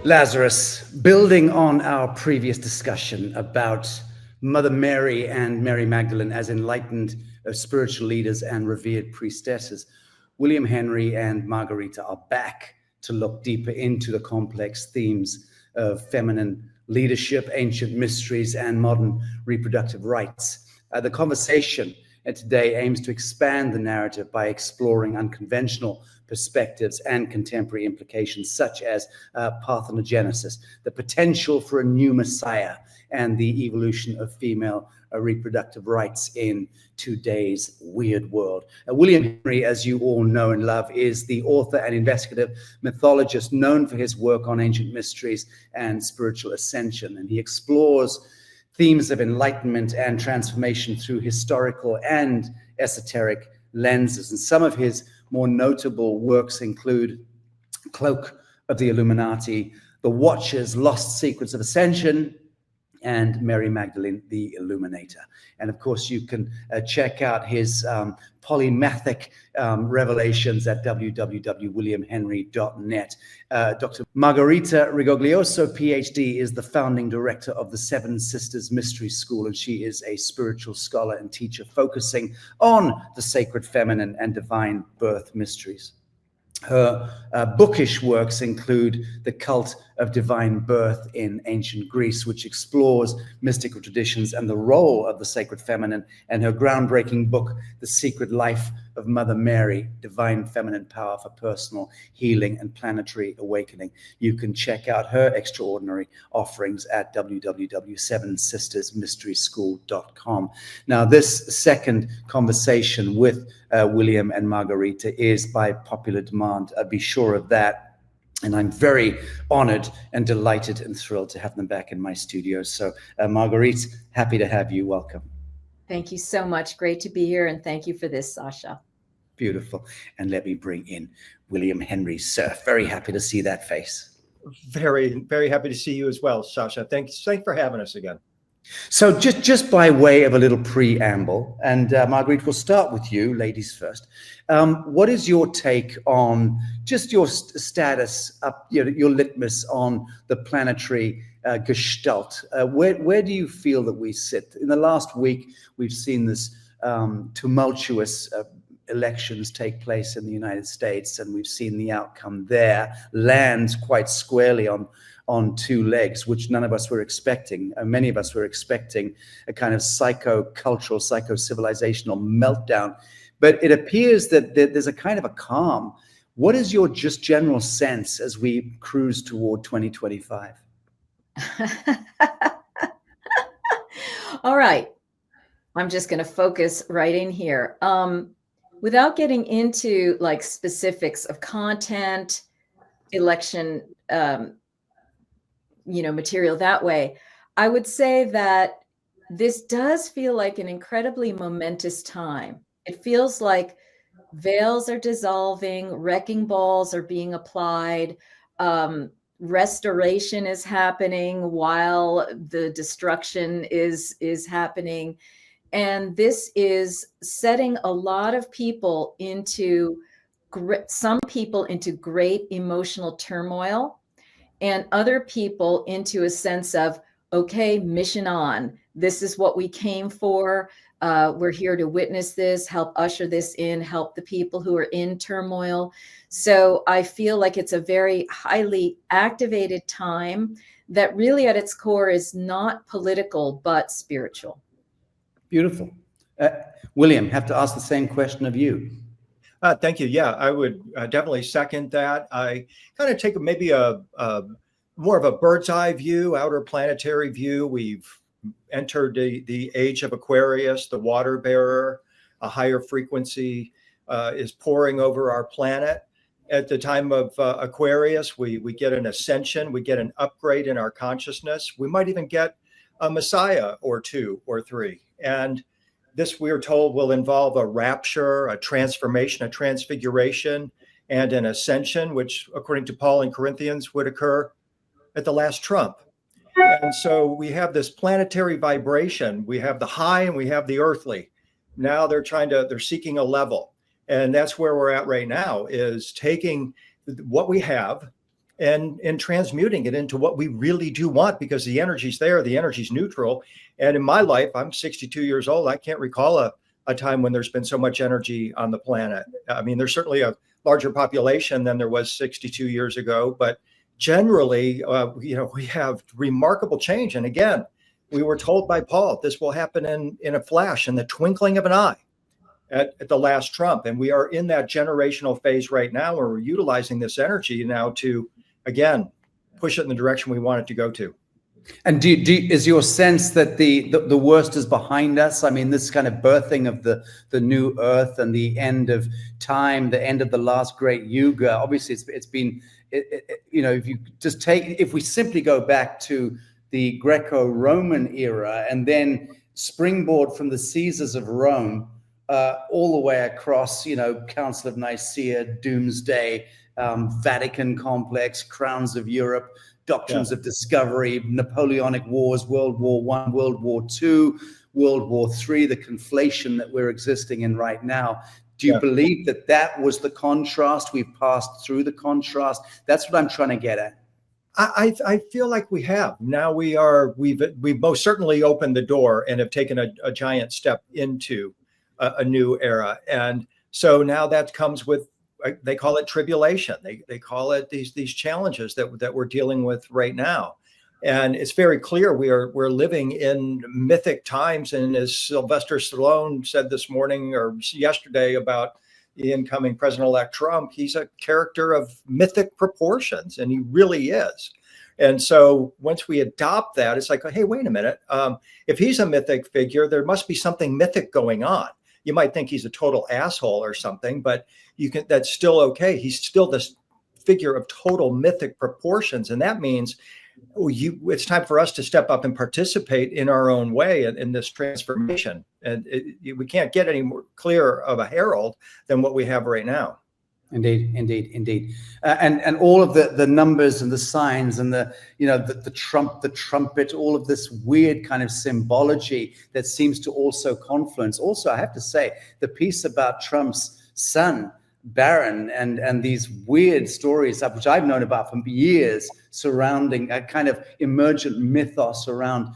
Lazarus, building on our previous discussion about Mother Mary and Mary Magdalene as enlightened spiritual leaders and revered priestesses, William Henry and Marguerite are back to look deeper into the complex themes of feminine leadership, ancient mysteries, and modern reproductive rights. The conversation today aims to expand the narrative by exploring unconventional perspectives and contemporary implications such as parthenogenesis, the potential for a new Messiah, and the evolution of female reproductive rights in today's weird world. William Henry, as you all know and love, is the author and investigative mythologist known for his work on ancient mysteries and spiritual ascension, and he explores themes of enlightenment and transformation through historical and esoteric lenses. And some of his more notable works include Cloak of the Illuminati, The Watcher's Lost Secrets of Ascension, and Mary Magdalene, the Illuminator. And of course, you can check out his polymathic revelations at www.williamhenry.net. Dr. Margherita Rigoglioso, PhD, is the founding director of the Seven Sisters Mystery School, and she is a spiritual scholar and teacher focusing on the sacred feminine and divine birth mysteries. Her bookish works include The Cult of Divine Birth in Ancient Greece, which explores mystical traditions and the role of the sacred feminine, and her groundbreaking book, The Secret Life of Mother Mary, Divine Feminine Power for Personal Healing and Planetary Awakening. You can check out her extraordinary offerings at www.sevensistersmysteryschool.com. Now, this second conversation with William and Margarita is by popular demand. Be sure of that. And I'm very honored and delighted and thrilled to have them back in my studio. So, Marguerite, happy to have you. Welcome. Thank you so much. Great to be here. And thank you for this, Sacha. Beautiful. And let me bring in William Henry, sir. Very happy to see that face. Very, very happy to see you as well, Sacha. Thanks for having us again. So just by way of a little preamble, and Marguerite, we'll start with you, ladies first. What is your take on just your status, your litmus on the planetary gestalt? Where do you feel that we sit? In the last week, we've seen this tumultuous elections take place in the United States, and we've seen the outcome there lands quite squarely on two legs, which none of us were expecting. Many of us were expecting a kind of psycho-cultural, psycho-civilizational meltdown. But it appears that there's a kind of a calm. What is your just general sense as we cruise toward 2025? All right. I'm just going to focus right in here. Without getting into like specifics of content, election, material that way, I would say that this does feel like an incredibly momentous time. It feels like veils are dissolving, wrecking balls are being applied, restoration is happening while the destruction is happening. And this is setting a lot of people some people into great emotional turmoil, and other people into a sense of, okay, mission on. This is what we came for. We're here to witness this, help usher this in, help the people who are in turmoil. So I feel like it's a very highly activated time that really at its core is not political, but spiritual. Beautiful. William, have to ask the same question of you. Thank you. Yeah, I would definitely second that. I kind of take maybe a more of a bird's eye view, outer planetary view. We've entered the age of Aquarius, the water bearer. A higher frequency is pouring over our planet. At the time of Aquarius, we get an ascension, we get an upgrade in our consciousness. We might even get a Messiah or two or three. And this, we're told, will involve a rapture, a transformation, a transfiguration, and an ascension, which, according to Paul in Corinthians, would occur at the last trump. And so we have this planetary vibration. We have the high and we have the earthly. Now they're seeking a level. And that's where we're at right now, is taking what we have and transmuting it into what we really do want, because the energy's there, the energy's neutral. And in my life, I'm 62 years old. I can't recall a time when there's been so much energy on the planet. I mean, there's certainly a larger population than there was 62 years ago, but generally, we have remarkable change. And again, we were told by Paul, this will happen in a flash, in the twinkling of an eye, at the last trump. And we are in that generational phase right now where we're utilizing this energy now to, again, push it in the direction we want it to go to. And is your sense that the worst is behind us? I mean, this kind of birthing of the new earth and the end of time, the end of the last great yuga. Obviously, it's been, if we simply go back to the Greco-Roman era and then springboard from the Caesars of Rome all the way across, Council of Nicaea, Doomsday, Vatican complex, crowns of Europe, doctrines of discovery, Napoleonic Wars, World War I, World War II, World War III, the conflation that we're existing in right now. Do you believe that was the contrast? We've passed through the contrast. That's what I'm trying to get at. I feel like we have. Now we've most certainly opened the door and have taken a giant step into a new era. And so now that comes with, they call it tribulation. They call it these challenges that we're dealing with right now. And it's very clear we're living in mythic times. And as Sylvester Stallone said this morning or yesterday about the incoming President-elect Trump, he's a character of mythic proportions, and he really is. And so once we adopt that, it's like, hey, wait a minute. If he's a mythic figure, there must be something mythic going on. You might think he's a total asshole or something, but that's still okay. He's still this figure of total mythic proportions. And that means it's time for us to step up and participate in our own way in this transformation. And we can't get any more clear of a herald than what we have right now. Indeed. And all of the numbers and the signs and the trumpet, all of this weird kind of symbology that seems to also confluence. Also, I have to say, the piece about Trump's son, Barron, and these weird stories, which I've known about for years, surrounding a kind of emergent mythos around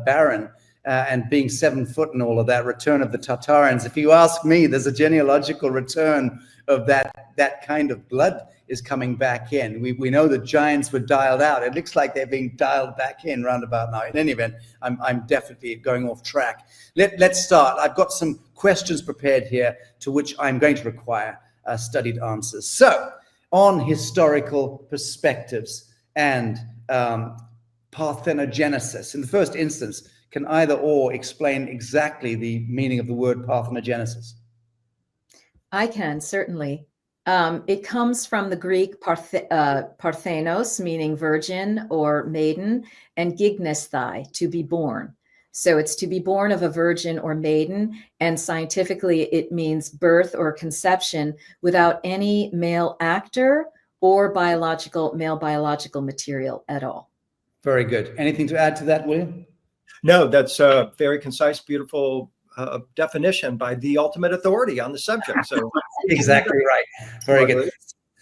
Barron. And being 7 foot and all of that, return of the Tartarians. If you ask me, there's a genealogical return of that kind of blood is coming back in. We know the giants were dialed out. It looks like they're being dialed back in roundabout now. In any event, I'm definitely going off track. Let's start. I've got some questions prepared here to which I'm going to require studied answers. So, on historical perspectives and parthenogenesis, in the first instance, can either or explain exactly the meaning of the word parthenogenesis? I can, certainly. It comes from the Greek parthenos, meaning virgin or maiden, and gignesthai, to be born. So it's to be born of a virgin or maiden, and scientifically it means birth or conception without any male actor or male biological material at all. Very good. Anything to add to that, William? No, that's a very concise, beautiful definition by the ultimate authority on the subject. So exactly right. Very good.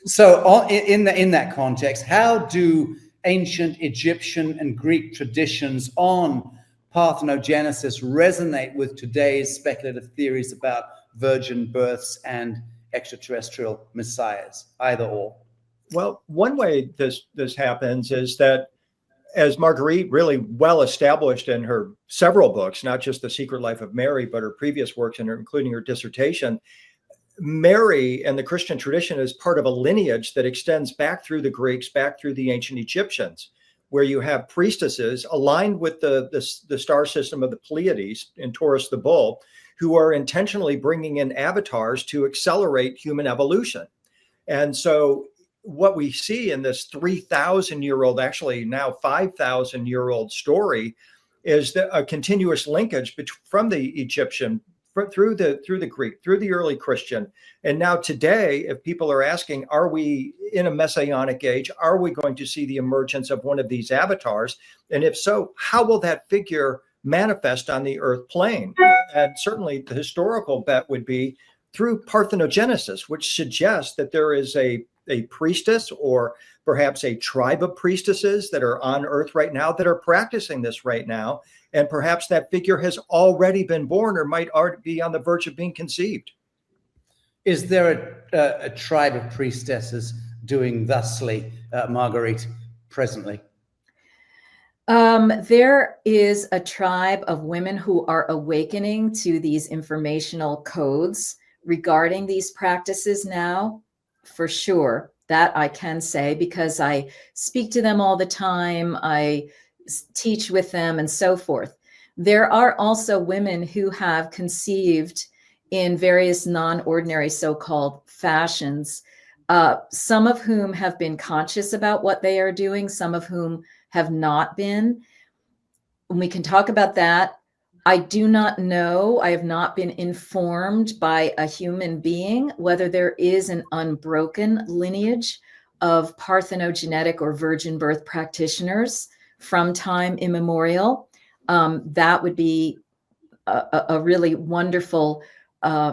So in that context, how do ancient Egyptian and Greek traditions on parthenogenesis resonate with today's speculative theories about virgin births and extraterrestrial messiahs, either or? Well, one way this happens is that, as Marguerite really well established in her several books, not just The Secret Life of Mary, but her previous works, including her dissertation, Mary and the Christian tradition is part of a lineage that extends back through the Greeks, back through the ancient Egyptians, where you have priestesses aligned with the star system of the Pleiades in Taurus the Bull, who are intentionally bringing in avatars to accelerate human evolution. And so what we see in this 3,000-year-old, actually now 5,000-year-old story, is a continuous linkage from the Egyptian through the Greek, through the early Christian. And now today, if people are asking, are we in a messianic age? Are we going to see the emergence of one of these avatars? And if so, how will that figure manifest on the earth plane? And certainly the historical bet would be through parthenogenesis, which suggests that there is a priestess or perhaps a tribe of priestesses that are on earth right now that are practicing this right now. And perhaps that figure has already been born or might already be on the verge of being conceived. Is there a tribe of priestesses doing thusly, Marguerite, presently? There is a tribe of women who are awakening to these informational codes regarding these practices now, for sure. That I can say because I speak to them all the time. I teach with them and so forth. There are also women who have conceived in various non-ordinary so-called fashions, some of whom have been conscious about what they are doing, some of whom have not been. And we can talk about that. I do not know, I have not been informed by a human being whether there is an unbroken lineage of parthenogenetic or virgin birth practitioners from time immemorial. That would be a really wonderful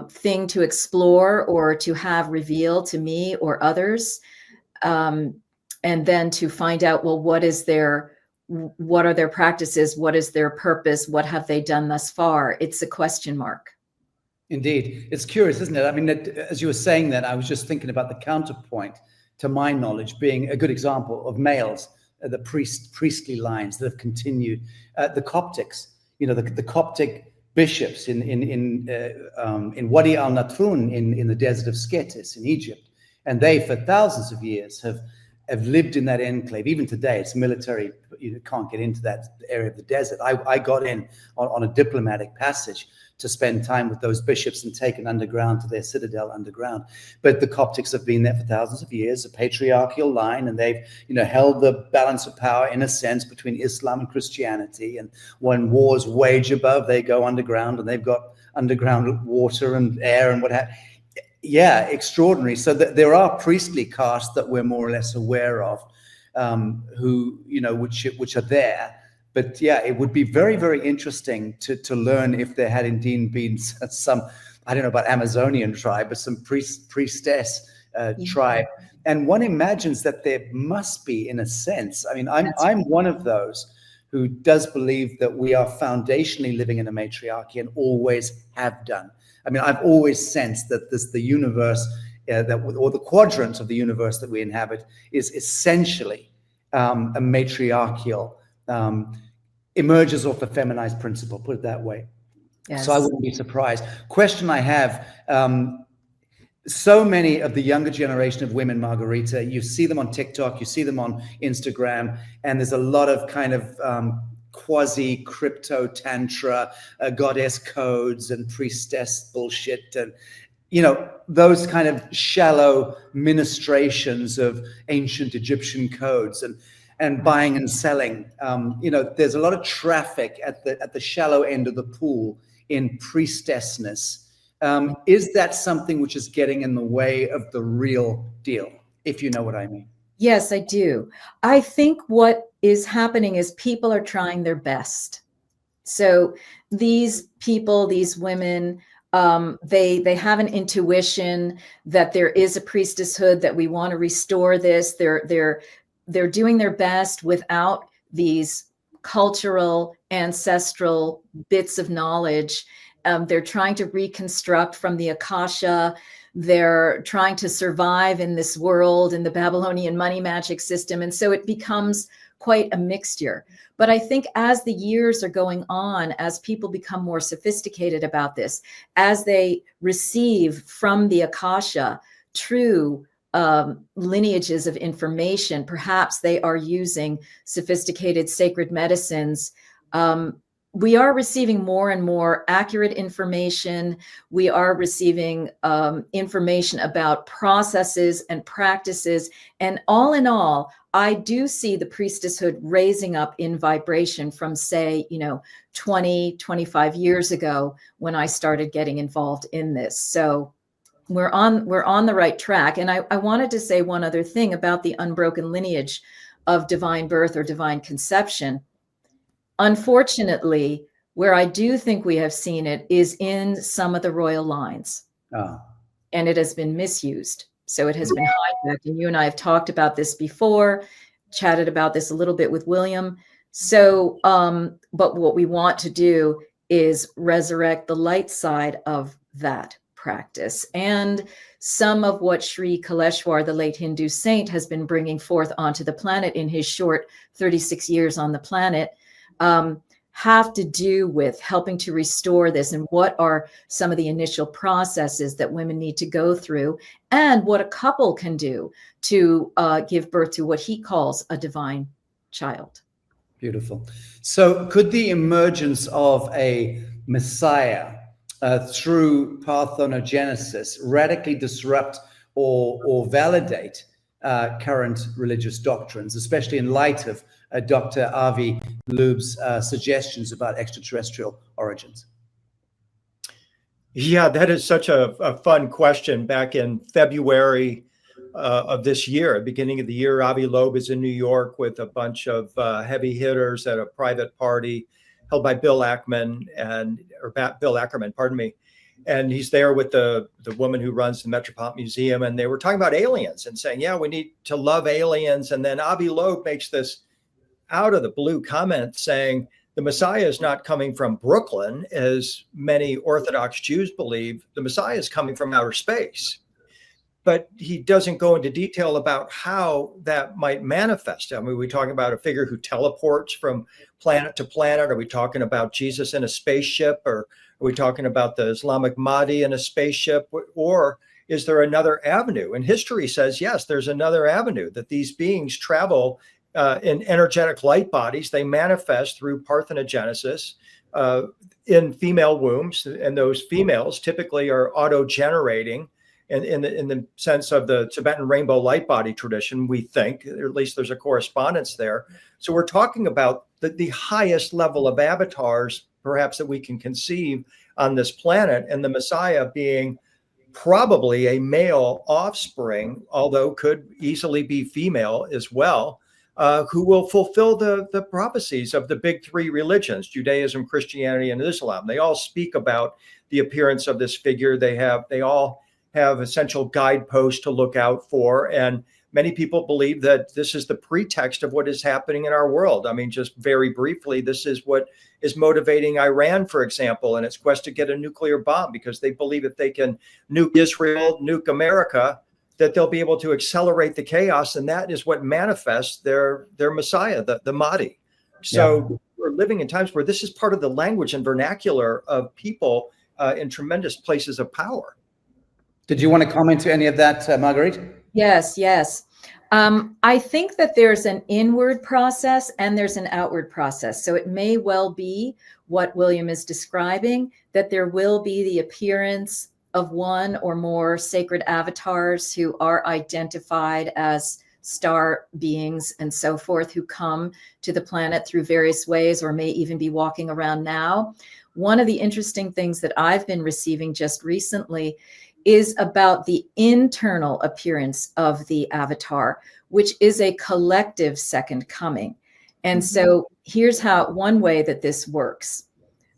thing to explore or to have revealed to me or others. And then to find out, well, what are their practices? What is their purpose? What have they done thus far? It's a question mark. Indeed. It's curious, isn't it? I mean, as you were saying that, I was just thinking about the counterpoint to my knowledge being a good example of males, the priestly lines that have continued. The Coptics, the Coptic bishops in Wadi al-Natrun in the desert of Sketis in Egypt. And they, for thousands of years, have lived in that enclave. Even today, it's military. You can't get into that area of the desert. I got in on a diplomatic passage to spend time with those bishops and taken underground to their citadel underground. But the Coptics have been there for thousands of years, a patriarchal line, and they've held the balance of power in a sense between Islam and Christianity. And when wars wage above, they go underground, and they've got underground water and air and what have you. Yeah, extraordinary. So there are priestly castes that we're more or less aware of, who which are there. But yeah, it would be very, very interesting to learn if there had indeed been some, I don't know about Amazonian tribe, but some priestess tribe. And one imagines that there must be, in a sense. I mean, I'm one of those who does believe that we are foundationally living in a matriarchy and always have done. I mean, I've always sensed that the universe, or the quadrant of the universe that we inhabit, is essentially a matriarchal, emerges off the feminized principle, put it that way. Yes. So I wouldn't be surprised. Question I have, so many of the younger generation of women, Margarita, you see them on TikTok, you see them on Instagram, and there's a lot of kind of quasi crypto tantra, goddess codes and priestess bullshit, and those kind of shallow ministrations of ancient Egyptian codes and buying and selling. There's a lot of traffic at the shallow end of the pool in priestessness. Is that something which is getting in the way of the real deal, if you know what I mean? Yes, I do. I think what is happening is people are trying their best. So these people, these women, they have an intuition that there is a priestesshood, that we want to restore this. They're doing their best without these cultural, ancestral bits of knowledge. They're trying to reconstruct from the Akasha. They're trying to survive in this world, in the Babylonian money magic system. And so it becomes quite a mixture. But I think as the years are going on, as people become more sophisticated about this, as they receive from the Akasha true lineages of information, perhaps they are using sophisticated sacred medicines. We are receiving more and more accurate information. We are receiving information about processes and practices. And all in all, I do see the priestesshood raising up in vibration from, say, 20, 25 years ago when I started getting involved in this. So we're on the right track. And I wanted to say one other thing about the unbroken lineage of divine birth or divine conception. Unfortunately, where I do think we have seen it is in some of the royal lines. And it has been misused. So it has been hijacked. And you and I have talked about this before, chatted about this a little bit with William. So, but what we want to do is resurrect the light side of that practice. And some of what Sri Kaleshwar, the late Hindu saint, has been bringing forth onto the planet in his short 36 years on the planet, have to do with helping to restore this, and what are some of the initial processes that women need to go through, and what a couple can do to give birth to what he calls a divine child. Beautiful. So could the emergence of a Messiah through parthenogenesis radically disrupt or validate current religious doctrines, especially in light of Dr. Avi Loeb's suggestions about extraterrestrial origins? Yeah, that is such a fun question. Back in February of this year, beginning of the year, Avi Loeb is in New York with a bunch of heavy hitters at a private party held by Bill Ackerman, pardon me. And he's there with the woman who runs the Metropolitan Museum, and they were talking about aliens and saying, yeah, we need to love aliens. And then Avi Loeb makes this out of the blue comment saying the Messiah is not coming from Brooklyn, as many Orthodox Jews believe. The Messiah is coming from outer space. But he doesn't go into detail about how that might manifest. I mean, are we talking about a figure who teleports from planet to planet? Are we talking about Jesus in a spaceship? Or are we talking about the Islamic Mahdi in a spaceship? Or is there another avenue? And history says, yes, there's another avenue, that these beings travel in energetic light bodies. They manifest through parthenogenesis in female wombs. And those females typically are auto-generating. In the sense of the Tibetan rainbow light body tradition, we think, or at least there's a correspondence there. So we're talking about the highest level of avatars, perhaps, that we can conceive on this planet, and the Messiah being probably a male offspring, although could easily be female as well, who will fulfill the prophecies of the big three religions, Judaism, Christianity, and Islam. They all speak about the appearance of this figure. They all have essential guideposts to look out for. And many people believe that this is the pretext of what is happening in our world. I mean, just very briefly, this is what is motivating Iran, for example, in its quest to get a nuclear bomb, because they believe if they can nuke Israel, nuke America, that they'll be able to accelerate the chaos. And that is what manifests their Messiah, the Mahdi. So we're living in times where this is part of the language and vernacular of people in tremendous places of power. Did you want to comment to any of that, Marguerite? Yes. I think that there's an inward process and there's an outward process. So it may well be what William is describing, that there will be the appearance of one or more sacred avatars who are identified as star beings and so forth, who come to the planet through various ways, or may even be walking around now. One of the interesting things that I've been receiving just recently is about the internal appearance of the avatar, which is a collective second coming. And so here's one way that this works.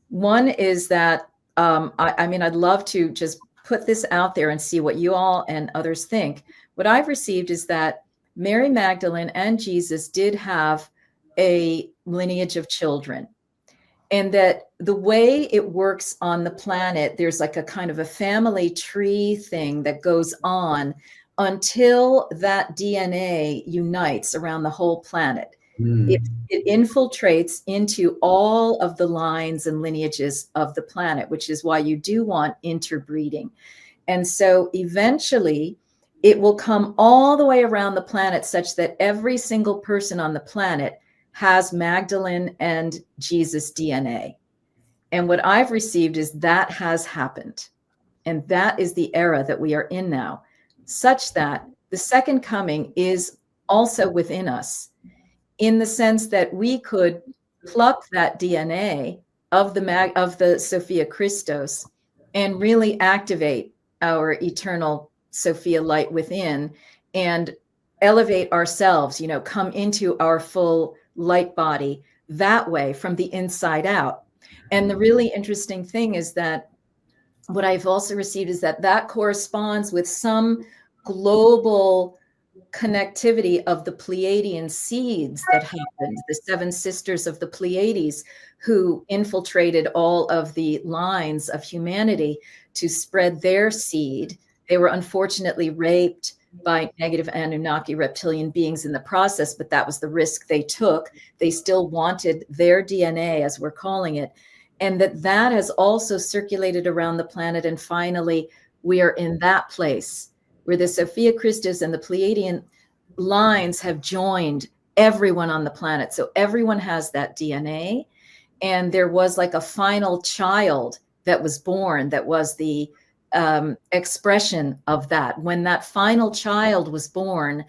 One is that, I mean, I'd love to just put this out there and see what you all and others think. What I've received is that Mary Magdalene and Jesus did have a lineage of children. And that the way it works on the planet, there's like a kind of a family tree thing that goes on until that DNA unites around the whole planet. It infiltrates into all of the lines and lineages of the planet, which is why you do want interbreeding. And so eventually it will come all the way around the planet, such that every single person on the planet has Magdalene and Jesus DNA. And what I've received is that has happened. And that is the era that we are in now, such that the second coming is also within us, in the sense that we could pluck that DNA of the Sophia Christos and really activate our eternal Sophia light within and elevate ourselves, come into our full light body that way, from the inside out. And the really interesting thing is that what I've also received is that corresponds with some global connectivity of the Pleiadian seeds that happened, the 7 sisters of the Pleiades who infiltrated all of the lines of humanity to spread their seed. They were unfortunately raped by negative Anunnaki reptilian beings in the process, but that was the risk they took. They still wanted their DNA, as we're calling it, and that has also circulated around the planet. And finally, we are in that place where the Sophia Christus and the Pleiadian lines have joined everyone on the planet. So everyone has that DNA. And there was like a final child that was born that was the expression of that. When that final child was born,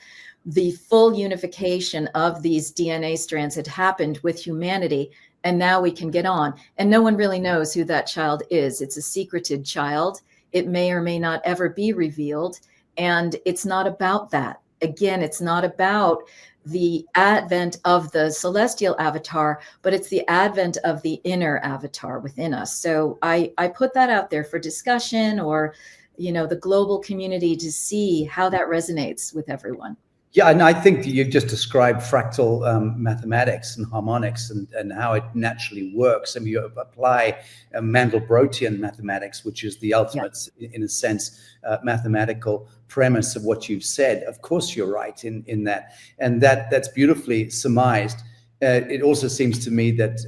the full unification of these DNA strands had happened with humanity. And now we can get on. And no one really knows who that child is. It's a secreted child. It may or may not ever be revealed. And it's not about that. Again, it's not about the advent of the celestial avatar, but it's the advent of the inner avatar within us. So I put that out there for discussion, or, the global community to see how that resonates with everyone. Yeah, and I think you've just described fractal mathematics and harmonics and how it naturally works. I mean, you apply Mandelbrottian mathematics, which is the ultimate, in a sense, mathematical premise of what you've said. Of course, you're right in that, and that's beautifully surmised. It also seems to me that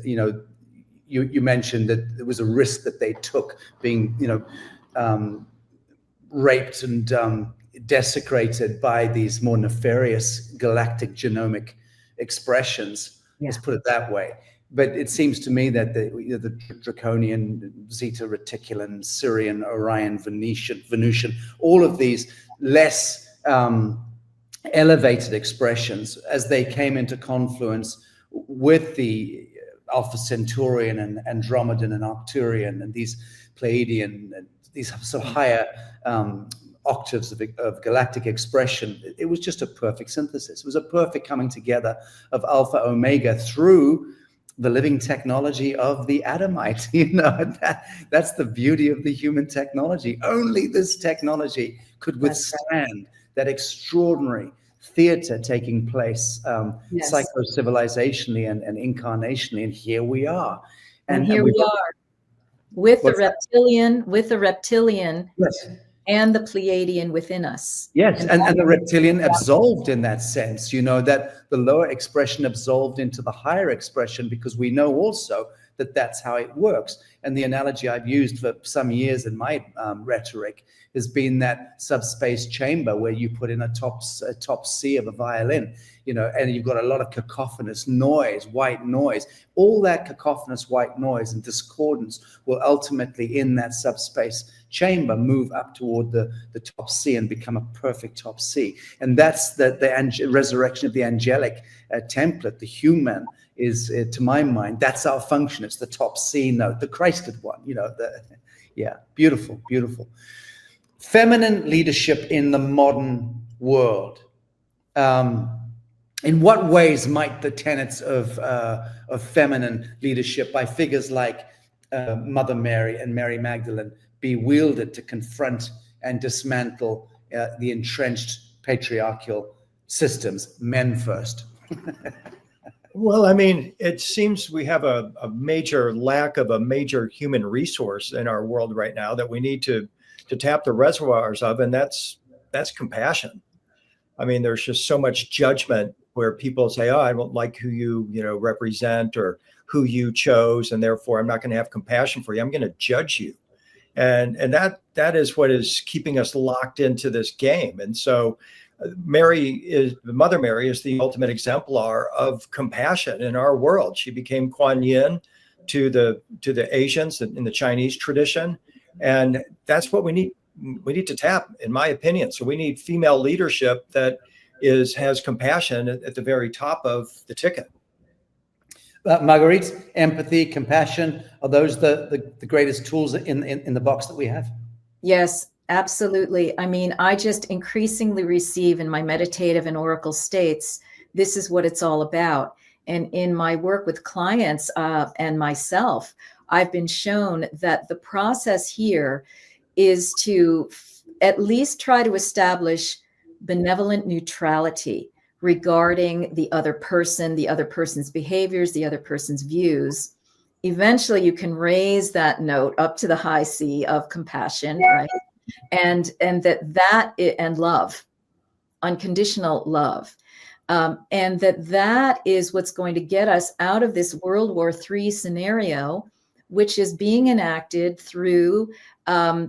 you mentioned that there was a risk that they took, being raped and desecrated by these more nefarious galactic genomic expressions. Let's put it that way. But it seems to me that the Draconian, Zeta Reticulan, Syrian, Orion, Venusian, all of these less elevated expressions, as they came into confluence with the Alpha Centaurian and Andromedan and Arcturian and these Pleiadian, and these sort of higher octaves of galactic expression, it was just a perfect synthesis. It was a perfect coming together of Alpha Omega through the living technology of the Adamite. That's the beauty of the human technology. Only this technology could withstand that extraordinary theater taking place, psycho-civilizationally and incarnationally, and here we are. And here we are with the reptilian, yes, and the Pleiadian within us. Yes, and the reptilian absolved in that sense, that the lower expression absolved into the higher expression, because we know also that that's how it works. And the analogy I've used for some years in my rhetoric has been that subspace chamber where you put in a top C of a violin, and you've got a lot of cacophonous noise, white noise. All that cacophonous white noise and discordance will ultimately, in that subspace chamber, move up toward the top C and become a perfect top C. And that's the resurrection of the angelic template. The human is, to my mind, that's our function. It's the top C note, the Christed one. Beautiful, beautiful. Feminine leadership in the modern world. In what ways might the tenets of feminine leadership by figures like Mother Mary and Mary Magdalene be wielded to confront and dismantle the entrenched patriarchal systems, men first? Well, I mean, it seems we have a major lack of a major human resource in our world right now that we need to tap the reservoirs of, and that's compassion. I mean, there's just so much judgment where people say, "Oh, I don't like who you represent or who you chose, and therefore I'm not going to have compassion for you. I'm going to judge you." And that is what is keeping us locked into this game. And so Mother Mary is the ultimate exemplar of compassion in our world. She became Kuan Yin to the Asians in the Chinese tradition. And that's what we need to tap, in my opinion. So we need female leadership that has compassion at the very top of the ticket. Marguerite, empathy, compassion, are those the greatest tools in the box that we have? Yes, absolutely. I mean, I just increasingly receive in my meditative and oracle states, this is what it's all about. And in my work with clients and myself, I've been shown that the process here is to at least try to establish benevolent neutrality regarding the other person, the other person's behaviors, the other person's views, eventually you can raise that note up to the high C of compassion, right? And and love, unconditional love. And that is what's going to get us out of this World War III scenario, which is being enacted through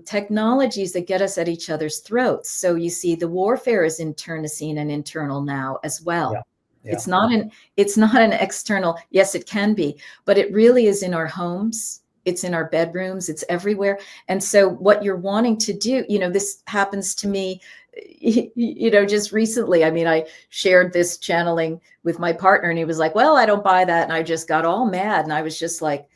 technologies that get us at each other's throats. So you see, the warfare is internecine and internal now as well. Yeah. Yeah. It's not an external. Yes, it can be, but it really is in our homes. It's in our bedrooms. It's everywhere. And so what you're wanting to do, this happens to me, just recently. I mean, I shared this channeling with my partner and he was like, well, I don't buy that. And I just got all mad. And I was just like,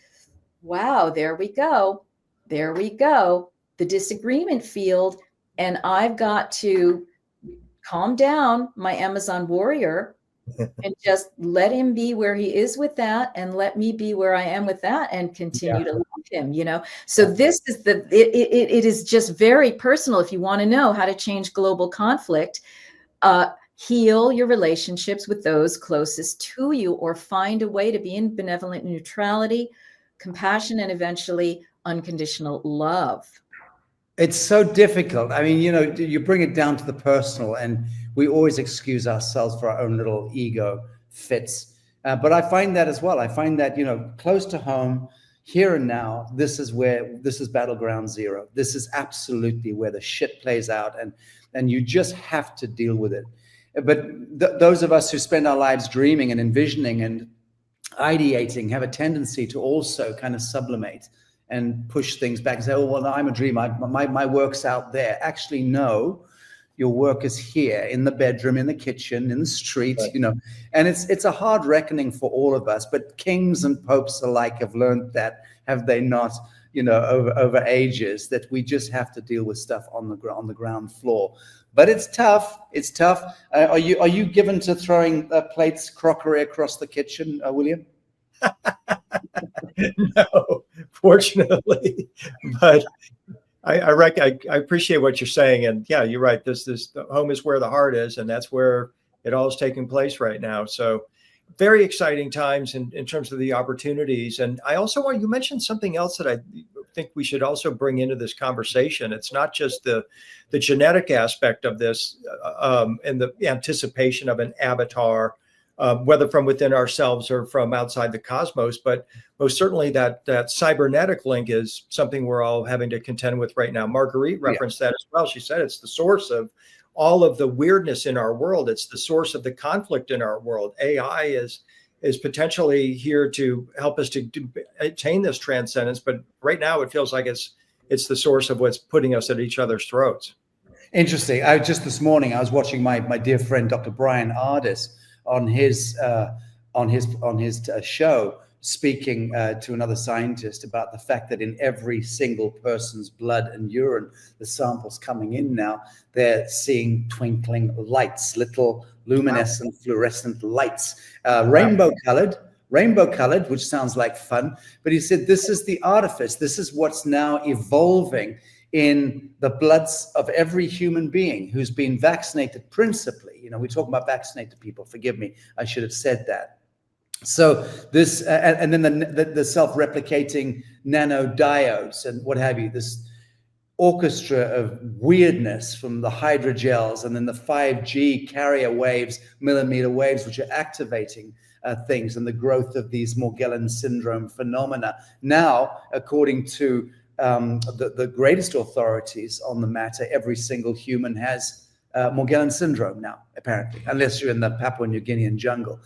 wow, there we go. There we go. The disagreement field. And I've got to calm down my Amazon warrior and just let him be where he is with that, and let me be where I am with that, and continue to love him, So this is it is just very personal. If you want to know how to change global conflict, heal your relationships with those closest to you, or find a way to be in benevolent neutrality, compassion, and eventually unconditional love. It's so difficult. I mean, you bring it down to the personal, and we always excuse ourselves for our own little ego fits. But I find that as well. I find that, close to home, here and now, this is battleground zero. This is absolutely where the shit plays out, and you just have to deal with it. But those of us who spend our lives dreaming and envisioning and ideating have a tendency to also kind of sublimate and push things back and say, oh, well, no, I'm a dreamer. My work's out there. Actually, no, your work is here in the bedroom, in the kitchen, in the street, right. And it's a hard reckoning for all of us. But kings and popes alike have learned that, have they not, over ages, that we just have to deal with stuff on the ground floor. But it's tough. It's tough. Are you given to throwing plates, crockery across the kitchen, William? No, fortunately, but I appreciate what you're saying, and yeah, you're right. The home is where the heart is, and that's where it all is taking place right now. So, very exciting times in terms of the opportunities. And I also you mentioned something else that I think we should also bring into this conversation. It's not just the genetic aspect of this, and the anticipation of an avatar. Whether from within ourselves or from outside the cosmos, but most certainly that cybernetic link is something we're all having to contend with right now. Marguerite referenced that as well. She said it's the source of all of the weirdness in our world. It's the source of the conflict in our world. AI is potentially here to help us to attain this transcendence, but right now it feels like it's the source of what's putting us at each other's throats. Interesting. This morning I was watching my dear friend Dr. Brian Ardis on his show, speaking to another scientist about the fact that in every single person's blood and urine, the samples coming in now, they're seeing twinkling lights, little luminescent fluorescent lights, rainbow colored, which sounds like fun. But he said, this is the artifice. This is what's now evolving in the bloods of every human being who's been vaccinated principally. We're talking about vaccinated people. Forgive me, I should have said that. So this, and then the self-replicating nanodiodes and what have you, this orchestra of weirdness from the hydrogels and then the 5G carrier waves, millimeter waves, which are activating things, and the growth of these Morgellon syndrome phenomena. Now, according to the greatest authorities on the matter, every single human has Morgellon syndrome now, apparently, unless you're in the Papua New Guinean jungle.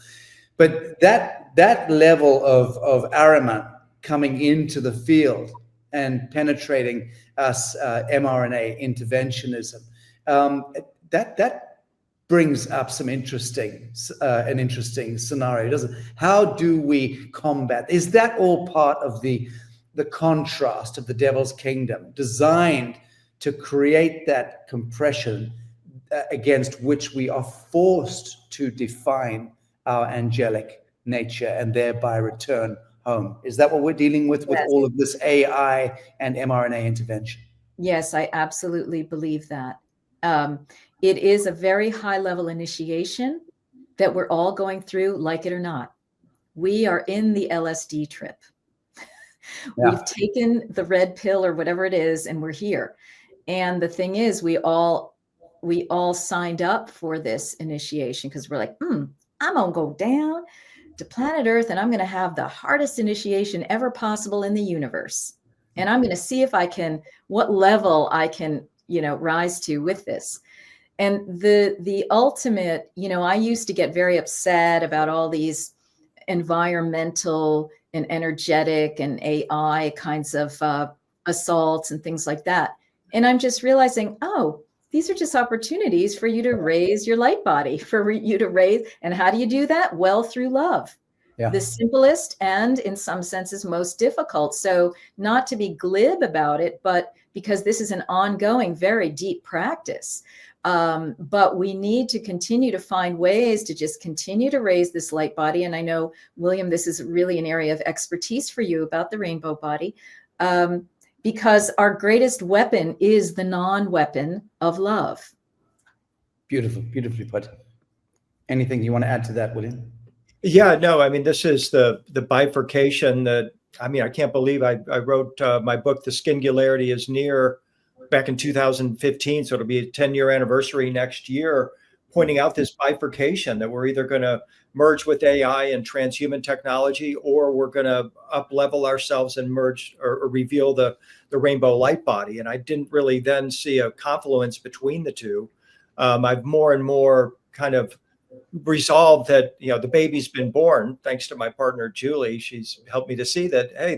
But that level of armament coming into the field and penetrating us, mRNA interventionism, that brings up an interesting scenario, doesn't it? How do we combat? Is that all part of the contrast of the devil's kingdom, designed to create that compression against which we are forced to define our angelic nature and thereby return home? Is that what we're dealing with all of this AI and mRNA intervention? Yes, I absolutely believe that. It is a very high level initiation that we're all going through, like it or not. We are in the LSD trip. We've taken the red pill or whatever it is, and we're here. And the thing is, we all signed up for this initiation because we're like, I'm gonna go down to planet Earth and I'm gonna have the hardest initiation ever possible in the universe. And I'm gonna see if I can, what level I can, rise to with this. And the ultimate, I used to get very upset about all these environmental and energetic and AI kinds of assaults and things like that. And I'm just realizing, oh, these are just opportunities for you to raise your light body, for you to raise. And how do you do that? Well, through love. Yeah. The simplest and in some senses most difficult. So not to be glib about it, but because this is an ongoing, very deep practice. But we need to continue to find ways to just continue to raise this light body. And I know, William, this is really an area of expertise for you about the rainbow body, because our greatest weapon is the non-weapon of love. Beautiful, beautifully put. Anything you want to add to that, William? Yeah, no, I mean, this is the bifurcation that, I mean, I can't believe I wrote my book, The Singularity is Near, back in 2015. So it'll be a 10-year anniversary next year, pointing out this bifurcation that we're either going to merge with AI and transhuman technology, or we're going to up-level ourselves and merge or reveal the rainbow light body. And I didn't really then see a confluence between the two. I've more and more kind of resolved that, the baby's been born thanks to my partner, Julie. She's helped me to see that, hey,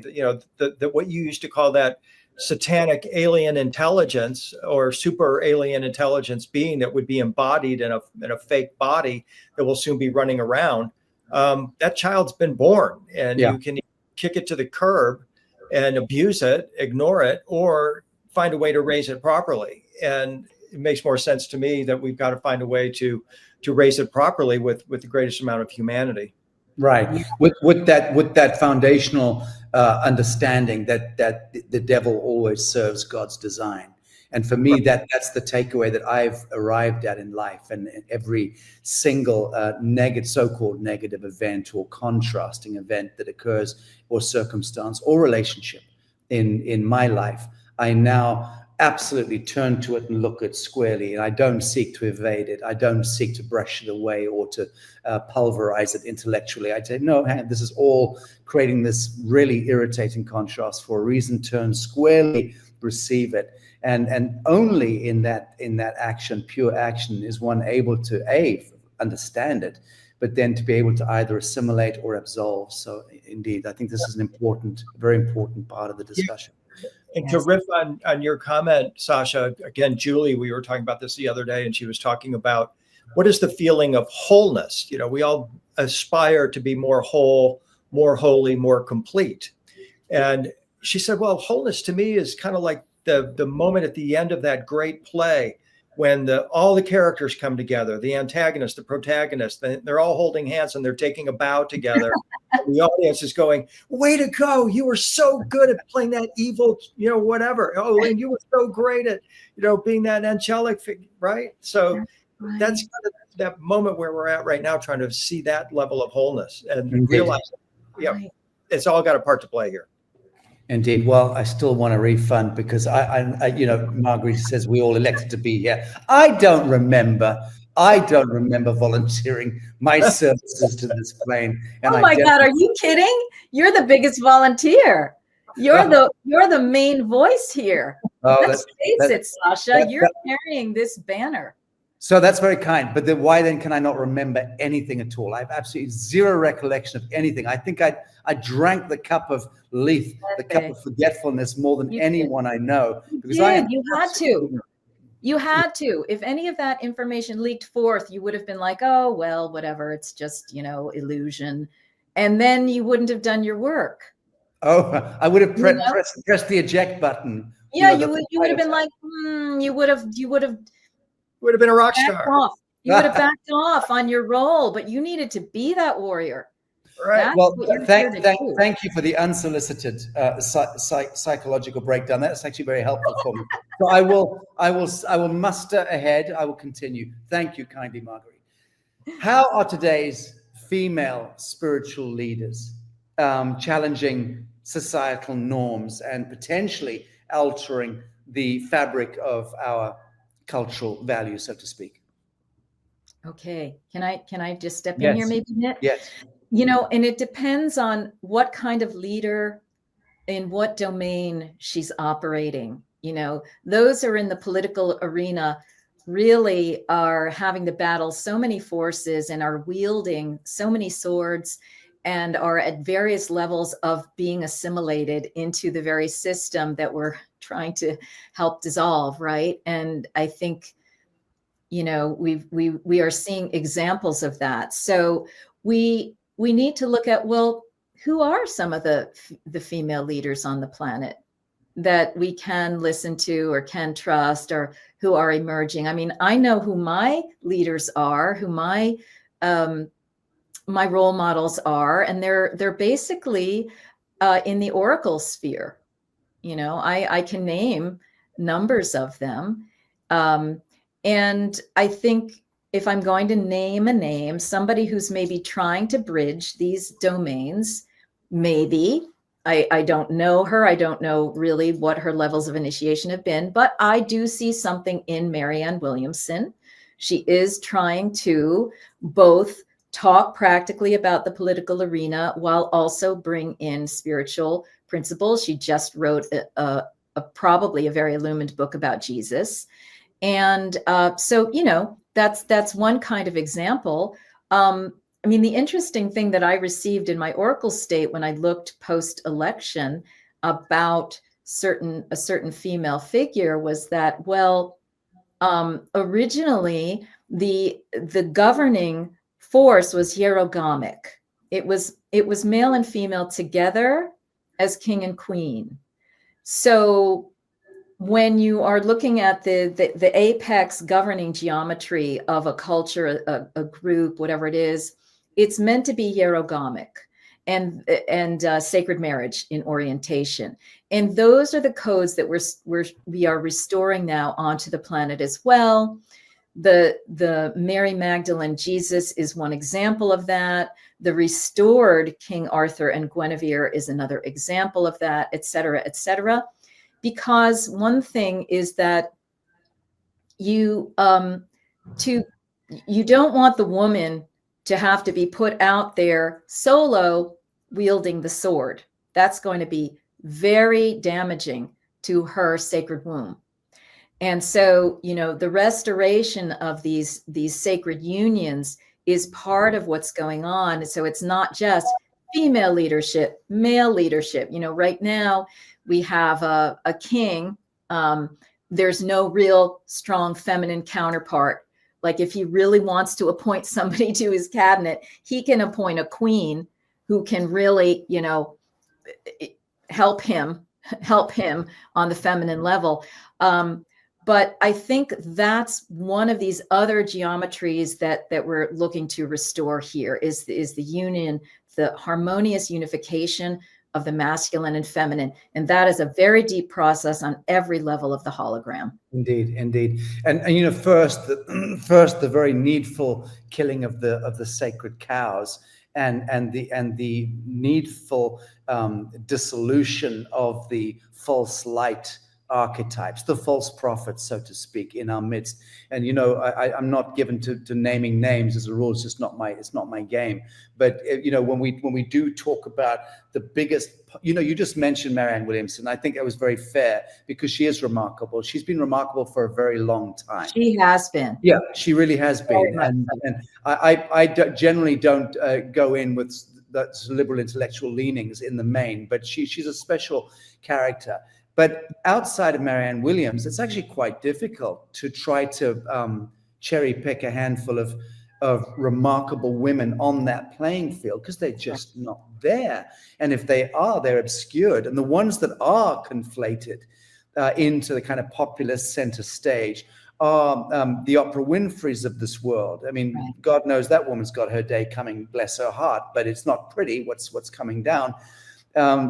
that what you used to call that satanic alien intelligence or super alien intelligence being that would be embodied in a fake body that will soon be running around. That child's been born, and you can kick it to the curb and abuse it, ignore it, or find a way to raise it properly. And it makes more sense to me that we've got to find a way to raise it properly with the greatest amount of humanity. Right. With that foundational understanding that the devil always serves God's design. And for me, that's the takeaway that I've arrived at in life. And every single so-called negative event or contrasting event that occurs, or circumstance or relationship in my life, I now absolutely turn to it and look at squarely. And I don't seek to evade it. I don't seek to brush it away or to pulverize it intellectually. I say, no, this is all creating this really irritating contrast for a reason. Turn squarely, receive it. And only in that action, pure action, is one able to understand it, but then to be able to either assimilate or absolve. So indeed, I think this is an important, very important part of the discussion. And to riff on your comment, Sacha, again, Julie, we were talking about this the other day, and she was talking about what is the feeling of wholeness? We all aspire to be more whole, more holy, more complete. And she said, well, wholeness to me is kind of like the moment at the end of that great play when all the characters come together, the antagonist, the protagonist, they're all holding hands and they're taking a bow together. The audience is going, way to go. You were so good at playing that evil, whatever. Oh, and you were so great at, being that angelic figure, right? So that's kind of that moment where we're at right now, trying to see that level of wholeness and realize, it's all got a part to play here. Indeed. Well, I still want a refund because I Marguerite says we all elected to be here. I don't remember volunteering my services to this plane. And oh my God, are you kidding? You're the biggest volunteer. You're the main voice here. Let's face it, Sacha, you're carrying this banner. So that's very kind. But then why then can I not remember anything at all? I have absolutely zero recollection of anything. I think I drank the cup of leaf, the cup of forgetfulness more than anyone I know. Because you had to. You had to. If any of that information leaked forth, you would have been like, oh, well, whatever. It's just, illusion. And then you wouldn't have done your work. Oh, I would have pressed the eject button. Yeah, you would have been like, you would have been a rock star. You would have backed off on your role, but you needed to be that warrior. Right. Well, thank you for the unsolicited psychological breakdown. That's actually very helpful for me. So I will muster ahead. I will continue. Thank you kindly, Marguerite. How are today's female spiritual leaders challenging societal norms and potentially altering the fabric of our cultural values, so to speak? Okay. Can I just step in Yes. here maybe, Nick? Yes. And it depends on what kind of leader in what domain she's operating. Those are in the political arena really are having to battle so many forces and are wielding so many swords and are at various levels of being assimilated into the very system that we're trying to help dissolve, right? And I think we are seeing examples of that. So we need to look at, well, who are some of the female leaders on the planet that we can listen to or can trust, or who are emerging? I mean, I know who my leaders are, who my role models are, and they're basically in the oracle sphere. I can name numbers of them. And I think if I'm going to name a name, somebody who's maybe trying to bridge these domains, maybe, I don't know her. I don't know really what her levels of initiation have been, but I do see something in Marianne Williamson. She is trying to both talk practically about the political arena while also bring in spiritual principles. She just wrote probably a very illumined book about Jesus. And so, that's one kind of example. I mean, the interesting thing that I received in my oracle state when I looked post-election about a certain female figure was that, well, originally the governing force was hierogamic. It was male and female together as king and queen. So when you are looking at the apex governing geometry of a culture, a group, whatever it is, it's meant to be hierogamic and sacred marriage in orientation. And those are the codes that we are restoring now onto the planet as well. The Mary Magdalene Jesus is one example of that. The restored King Arthur and Guinevere is another example of that, et cetera, et cetera. Because one thing is that you don't want the woman to have to be put out there solo wielding the sword. That's going to be very damaging to her sacred womb. And so, the restoration of these sacred unions is part of what's going on. So it's not just female leadership, male leadership. Right now we have a king. There's no real strong feminine counterpart. Like if he really wants to appoint somebody to his cabinet, he can appoint a queen who can really, help him on the feminine level. But I think that's one of these other geometries that we're looking to restore here is the union, the harmonious unification of the masculine and feminine. And that is a very deep process on every level of the hologram. Indeed. And first the very needful killing of the sacred cows and the needful dissolution of the false light archetypes, the false prophets, so to speak, in our midst. And I'm not given to naming names as a rule. It's just not my game. But when we do talk about the biggest, you just mentioned Marianne Williamson. I think that was very fair because she is remarkable. She's been remarkable for a very long time. She has been. Yeah, she really has been. And I generally don't go in with that liberal intellectual leanings in the main, but she's a special character. But outside of Marianne Williams, it's actually quite difficult to try to cherry pick a handful of remarkable women on that playing field because they're just not there. And if they are, they're obscured. And the ones that are conflated into the kind of populist center stage are the Oprah Winfreys of this world. I mean, right. God knows that woman's got her day coming, bless her heart, but it's not pretty what's coming down.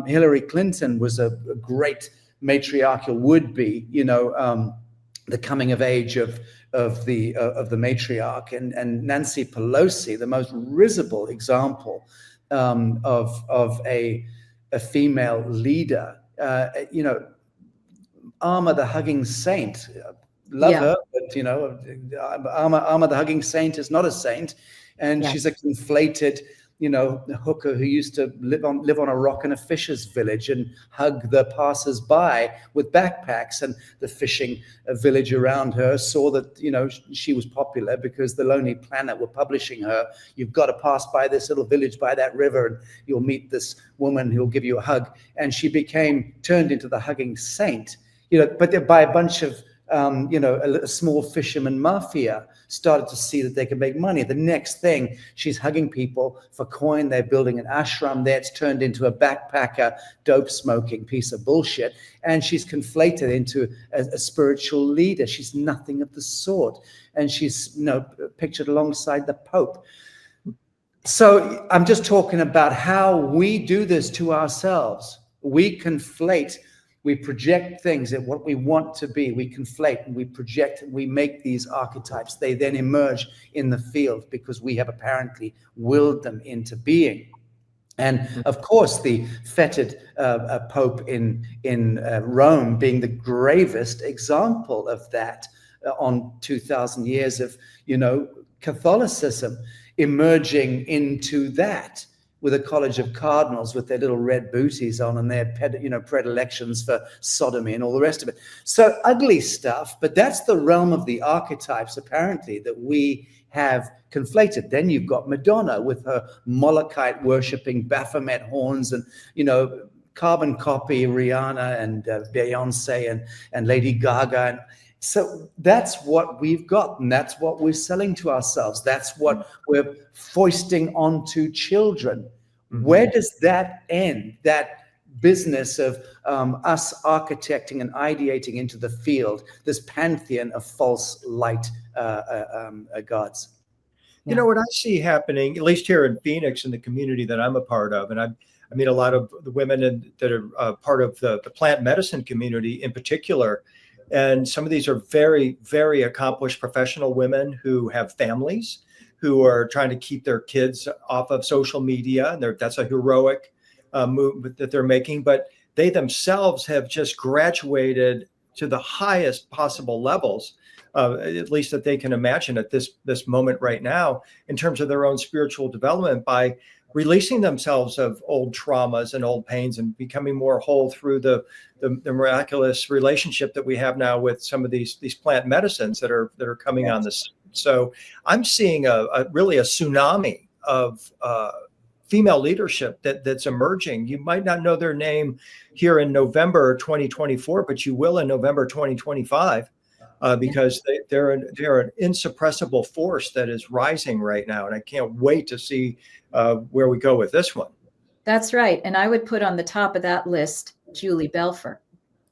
Hillary Clinton was a great matriarchal would be, the coming of age of the matriarch, and Nancy Pelosi, the most risible example of a female leader. Alma the Hugging Saint, love her, but Alma the Hugging Saint is not a saint, and she's a conflated hooker who used to live on a rock in a fisher's village and hug the passers-by with backpacks. And the fishing village around her saw that, she was popular because the Lonely Planet were publishing her. You've got to pass by this little village by that river and you'll meet this woman who'll give you a hug. And she turned into the hugging saint, but by a bunch of a small fisherman mafia started to see that they could make money. The next thing, she's hugging people for coin. They're building an ashram there. It's turned into a backpacker, dope-smoking piece of bullshit. And she's conflated into a spiritual leader. She's nothing of the sort. And she's, pictured alongside the Pope. So I'm just talking about how we do this to ourselves. We conflate. We project things at what we want to be. We conflate and we project and we make these archetypes. They then emerge in the field because we have apparently willed them into being. And of course, the fetid Pope in Rome being the gravest example of that on 2,000 years of, Catholicism emerging into that, with a college of cardinals with their little red booties on and their predilections for sodomy and all the rest of it. So ugly stuff, but that's the realm of the archetypes, apparently, that we have conflated. Then you've got Madonna with her Molokite worshipping Baphomet horns and, carbon copy Rihanna and Beyonce and Lady Gaga. And so that's what we've got, and that's what we're selling to ourselves. That's what we're foisting onto children. Where does that end? That business of us architecting and ideating into the field, this pantheon of false light gods. What I see happening, at least here in Phoenix, in the community that I'm a part of, and I meet a lot of the women that are part of the plant medicine community in particular. And some of these are very, very accomplished professional women who have families, who are trying to keep their kids off of social media. And that's a heroic movement that they're making. But they themselves have just graduated to the highest possible levels, at least that they can imagine at this moment right now, in terms of their own spiritual development, by releasing themselves of old traumas and old pains and becoming more whole through the miraculous relationship that we have now with some of these plant medicines that are coming on this. So I'm seeing really a tsunami of female leadership that's emerging. You might not know their name here in November 2024, but you will in November 2025. Because they're an insuppressible force that is rising right now. And I can't wait to see where we go with this one. That's right. And I would put on the top of that list Julie Belfer,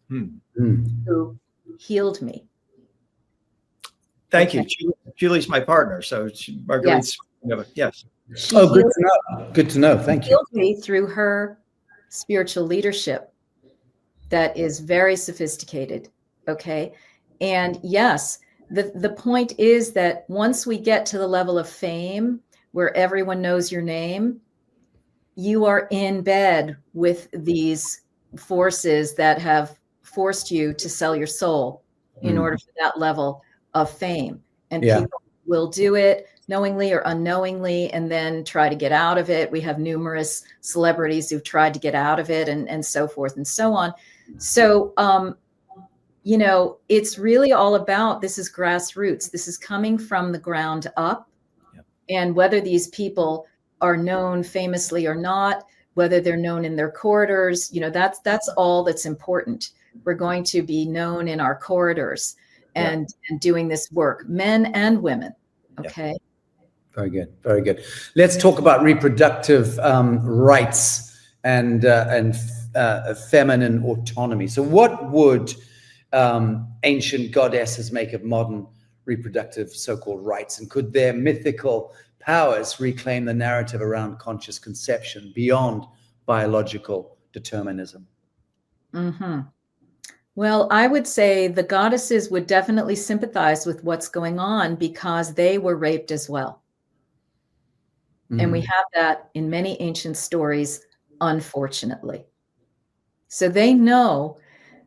who healed me. Thank you. Julie's my partner. So Marguerite's, yes. Good to know. Thank you. Healed me through her spiritual leadership that is very sophisticated. Okay. And yes, the point is that once we get to the level of fame where everyone knows your name, you are in bed with these forces that have forced you to sell your soul in order for that level of fame. And people will do it knowingly or unknowingly and then try to get out of it. We have numerous celebrities who've tried to get out of it and so forth and so on. So, it's really all about, this is grassroots. This is coming from the ground up. Yep. And whether these people are known famously or not, whether they're known in their corridors, that's all that's important. We're going to be known in our corridors and doing this work, men and women. Okay. Yep. Very good. Very good. Let's talk about reproductive rights and feminine autonomy. So what would ancient goddesses make of modern reproductive so-called rights, and could their mythical powers reclaim the narrative around conscious conception beyond biological determinism? Well, I would say the goddesses would definitely sympathize with what's going on because they were raped as well. And we have that in many ancient stories, unfortunately. So they know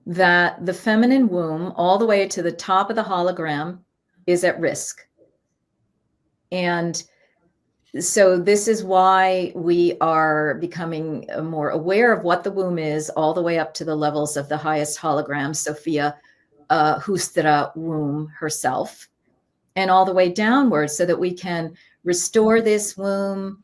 that the feminine womb, all the way to the top of the hologram, is at risk. And so this is why we are becoming more aware of what the womb is, all the way up to the levels of the highest hologram, Sophia Hustra womb herself, and all the way downward, so that we can restore this womb,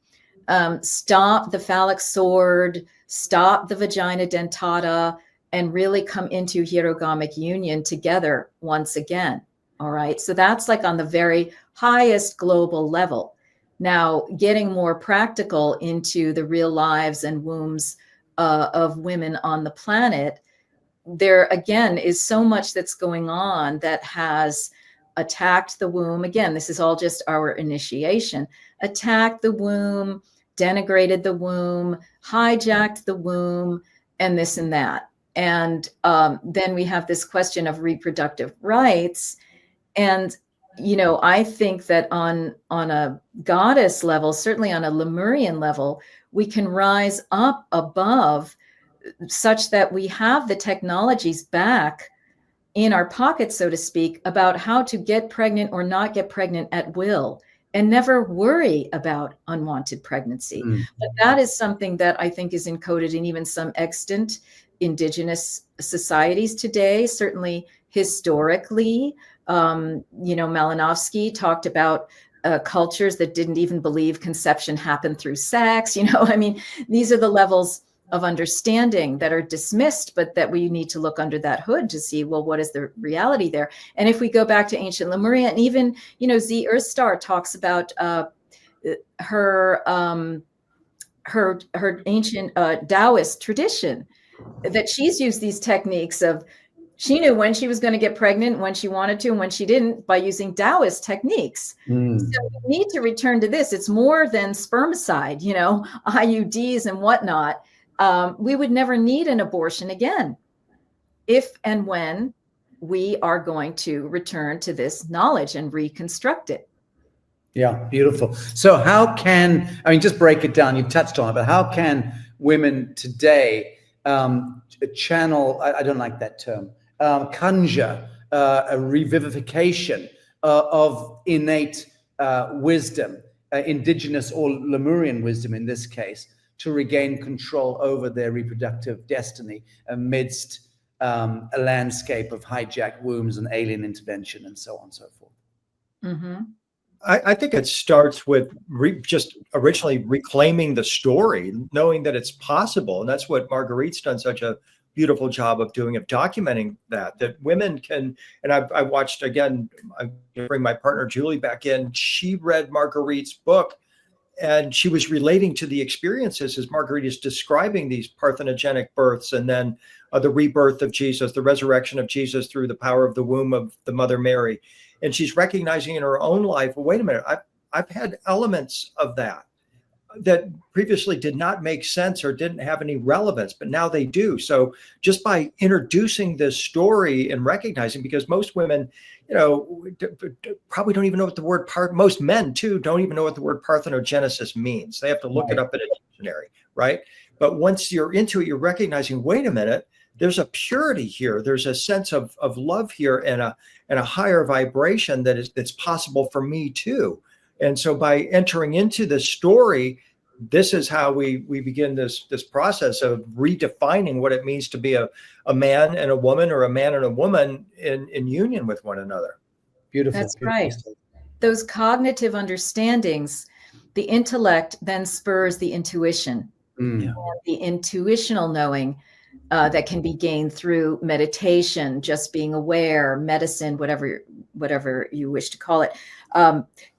stop the phallic sword, stop the vagina dentata, and really come into hierogamic union together once again. All right. So that's like on the very highest global level. Now, getting more practical into the real lives and wombs of women on the planet, there again is so much that's going on that has attacked the womb. Again, this is all just our initiation. Attacked the womb, denigrated the womb, hijacked the womb, and this and that. And then we have this question of reproductive rights. And, you know, I think that on a goddess level, certainly on a Lemurian level, we can rise up above such that we have the technologies back in our pocket, so to speak, about how to get pregnant or not get pregnant at will and never worry about unwanted pregnancy. But that is something that I think is encoded in even some extant indigenous societies today, certainly historically. You know, Malinowski talked about cultures that didn't even believe conception happened through sex. You know, I mean, these are the levels of understanding that are dismissed, but that we need to look under that hood to see, well, what is the reality there? And if we go back to ancient Lemuria, and even, you know, Z Earthstar talks about her ancient Taoist tradition, that she's used these techniques of, she knew when she was going to get pregnant, when she wanted to, and when she didn't, by using Taoist techniques. So we need to return to this. It's more than spermicide, you know, IUDs and whatnot. We would never need an abortion again if and when we are going to return to this knowledge and reconstruct it. Yeah, beautiful. So how can, I mean, just break it down, you've touched on it, but how can women today channel, I don't like that term, conjure a revivification of innate wisdom, indigenous or Lemurian wisdom in this case, to regain control over their reproductive destiny amidst a landscape of hijacked wombs and alien intervention and so on and so forth? I think it starts with just originally reclaiming the story, knowing that it's possible. And that's what Marguerite's done such a beautiful job of doing, of documenting that women can. And I watched, again, I bring my partner Julie back in. She read Marguerite's book, and she was relating to the experiences as Marguerite is describing these parthenogenic births, and then the rebirth of Jesus, the resurrection of Jesus through the power of the womb of the Mother Mary. And she's recognizing in her own life, well, wait a minute, I've had elements of that previously did not make sense or didn't have any relevance, but now they do. So just by introducing this story and recognizing, because most women, you know, probably don't even know what the word most men too don't even know what the word parthenogenesis means. They have to look it up in a dictionary, right? But once you're into it, you're recognizing, wait a minute, there's a purity here. There's a sense of love here, and a higher vibration that's possible for me too. And so by entering into this story, this is how we begin this process of redefining what it means to be a man and a woman, or a man and a woman in union with one another. Beautiful. That's right. Those cognitive understandings, the intellect then spurs the intuition. And the intuitional knowing that can be gained through meditation, just being aware, medicine, whatever you wish to call it,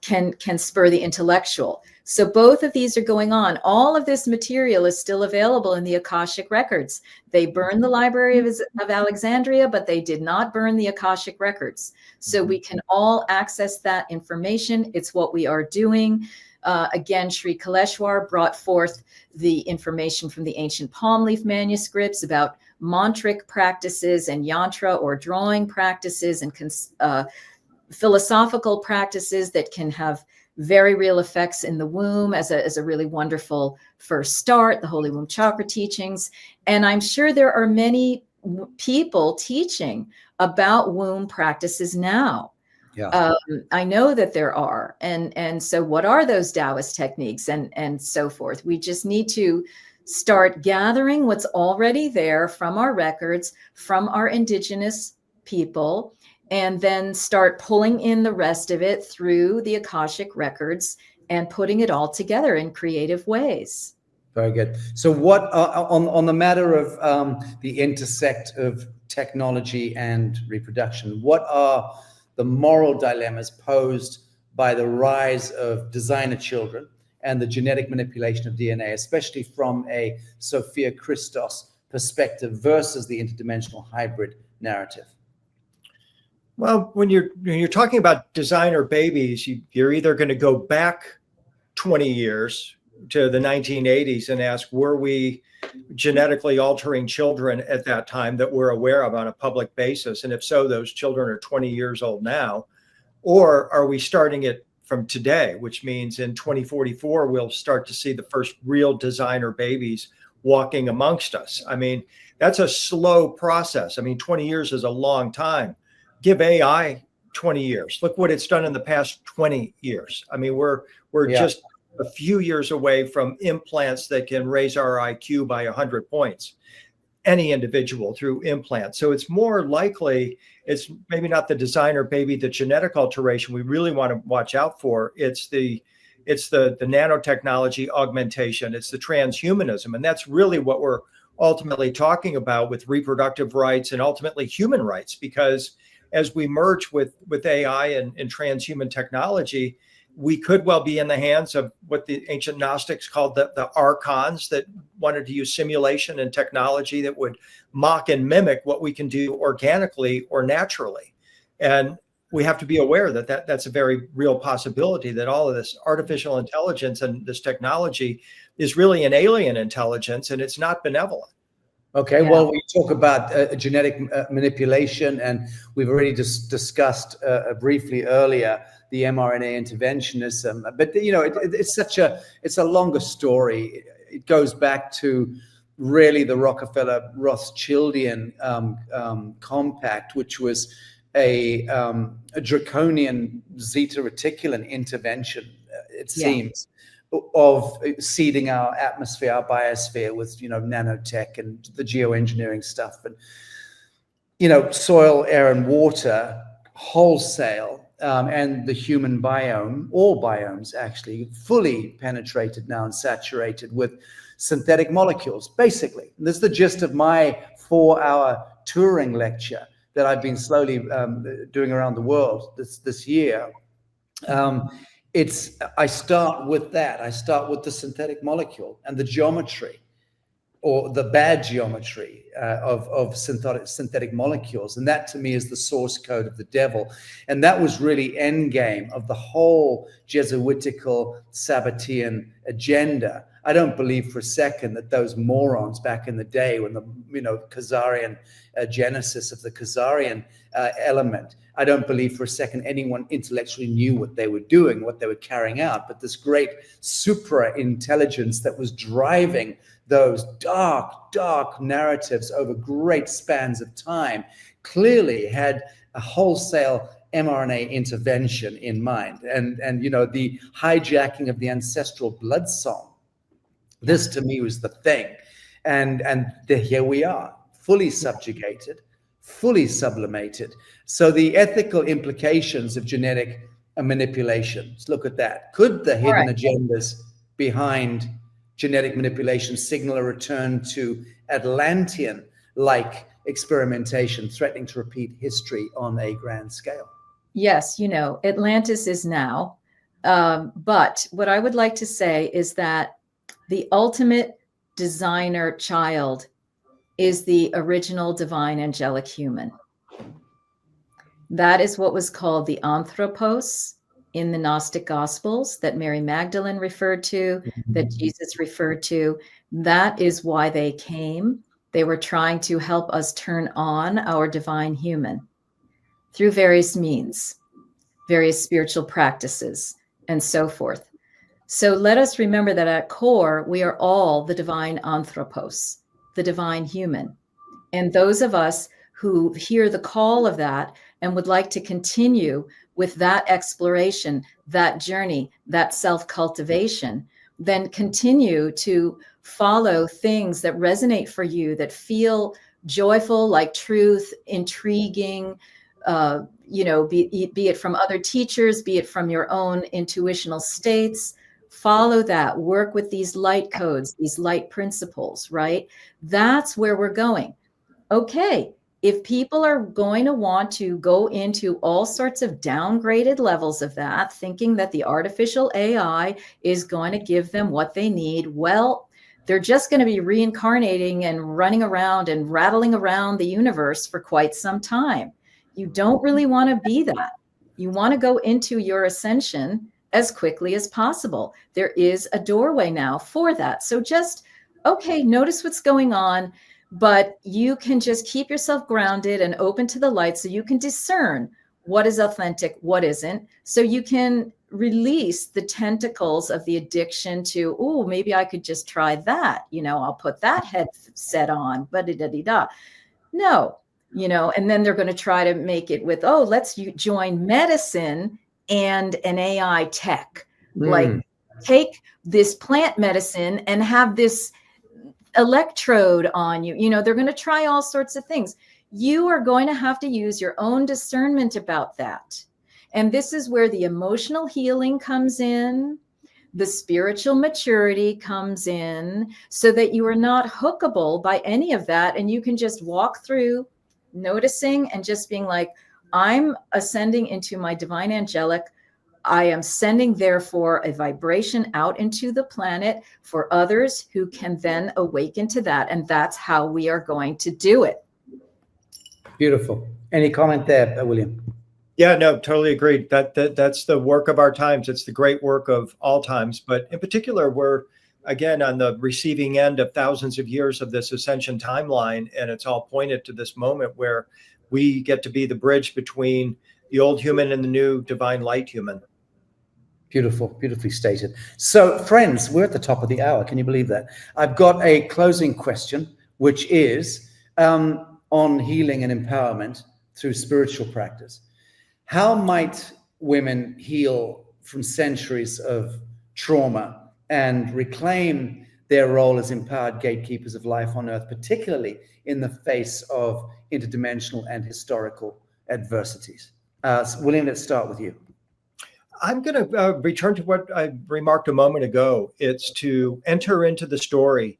can spur the intellectual. So both of these are going on. All of this material is still available in the Akashic records. They burned the Library of Alexandria, but they did not burn the Akashic records. So we can all access that information. It's what we are doing. Again, Sri Kaleshwar brought forth the information from the ancient palm leaf manuscripts about mantric practices and yantra or drawing practices and philosophical practices that can have very real effects in the womb as a really wonderful first start, the Holy Womb Chakra teachings. And I'm sure there are many people teaching about womb practices now. Yeah. I know that there are. And so what are those Taoist techniques and so forth? We just need to start gathering what's already there from our records, from our indigenous people, and then start pulling in the rest of it through the Akashic records and putting it all together in creative ways. Very good. So what on the matter of the intersect of technology and reproduction, what are the moral dilemmas posed by the rise of designer children and the genetic manipulation of DNA, especially from a Sophia Christos perspective versus the interdimensional hybrid narrative? Well, when you're talking about designer babies, you're either going to go back 20 years to the 1980s and ask, were we genetically altering children at that time that we're aware of on a public basis? And if so, those children are 20 years old now. Or are we starting it from today, which means in 2044, we'll start to see the first real designer babies walking amongst us. I mean, that's a slow process. I mean, 20 years is a long time. Give AI 20 years. Look what it's done in the past 20 years. I mean, we're just a few years away from implants that can raise our IQ by 100 points, any individual through implants. So it's more likely, it's maybe not the designer baby, the genetic alteration we really want to watch out for. It's the nanotechnology augmentation. It's the transhumanism. And that's really what we're ultimately talking about with reproductive rights and ultimately human rights, because as we merge with AI and transhuman technology, we could well be in the hands of what the ancient Gnostics called the archons, that wanted to use simulation and technology that would mock and mimic what we can do organically or naturally. And we have to be aware that that's a very real possibility, that all of this artificial intelligence and this technology is really an alien intelligence, and it's not benevolent. Okay, well, we talk about genetic manipulation, and we've already discussed briefly earlier the mRNA interventionism. But you know, it's a longer story. It goes back to really the Rockefeller-Rothschildian compact, which was a draconian zeta reticulan intervention, it seems, of seeding our atmosphere, our biosphere with, nanotech and the geoengineering stuff, and, soil, air, and water wholesale, and the human biome, all biomes actually, fully penetrated now and saturated with synthetic molecules, basically. And this is the gist of my 4-hour touring lecture that I've been slowly doing around the world this year. I start with that. I start with the synthetic molecule and the geometry, or the bad geometry of synthetic molecules. And that to me is the source code of the devil. And that was really endgame of the whole Jesuitical Sabbatean agenda. I don't believe for a second that those morons back in the day, when the Khazarian genesis of the Khazarian element, I don't believe for a second anyone intellectually knew what they were doing, what they were carrying out. But this great supra intelligence that was driving those dark narratives over great spans of time clearly had a wholesale mRNA intervention in mind, and the hijacking of the ancestral blood song. This to me was the thing, and here we are, fully subjugated, fully sublimated. So the ethical implications of genetic manipulation, let's look at that. Could the hidden agendas behind genetic manipulation signal a return to Atlantean-like experimentation, threatening to repeat history on a grand scale? Yes, Atlantis is now. But what I would like to say is that the ultimate designer child is the original divine angelic human. That is what was called the anthropos in the Gnostic Gospels, that Mary Magdalene referred to, that Jesus referred to. That is why they came. They were trying to help us turn on our divine human through various means, various spiritual practices, and so forth. So let us remember that at core, we are all the divine anthropos, the divine human. And those of us who hear the call of that and would like to continue with that exploration, that journey, that self-cultivation, then continue to follow things that resonate for you, that feel joyful, like truth, intriguing, be it from other teachers, be it from your own intuitional states. Follow that, work with these light codes, these light principles, right? That's where we're going. Okay, if people are going to want to go into all sorts of downgraded levels of that, thinking that the artificial AI is going to give them what they need, well, they're just going to be reincarnating and running around and rattling around the universe for quite some time. You don't really want to be that. You want to go into your ascension as quickly as possible. There is a doorway now for that. So just, okay, notice what's going on, but you can just keep yourself grounded and open to the light so you can discern what is authentic, what isn't, so you can release the tentacles of the addiction to, oh, maybe I could just try that. I'll put that headset on, but no, and then they're going to try to make it with, oh, let's join medicine and an AI tech. Like, take this plant medicine and have this electrode on you. They're going to try all sorts of things. You are going to have to use your own discernment about that. And this is where the emotional healing comes in, the spiritual maturity comes in, so that you are not hookable by any of that. And you can just walk through noticing and just being like, I'm ascending into my divine angelic. I am sending, therefore, a vibration out into the planet for others who can then awaken to that. And that's how we are going to do it. Beautiful. Any comment there, William? Yeah, no, totally agreed. That's the work of our times. It's the great work of all times. But in particular, we're, again, on the receiving end of thousands of years of this ascension timeline. And it's all pointed to this moment where we get to be the bridge between the old human and the new divine light human. Beautiful, beautifully stated. So, friends, we're at the top of the hour. Can you believe that? I've got a closing question, which is on healing and empowerment through spiritual practice. How might women heal from centuries of trauma and reclaim their role as empowered gatekeepers of life on earth, particularly in the face of interdimensional and historical adversities? William, let's start with you. I'm going to return to what I remarked a moment ago. It's to enter into the story.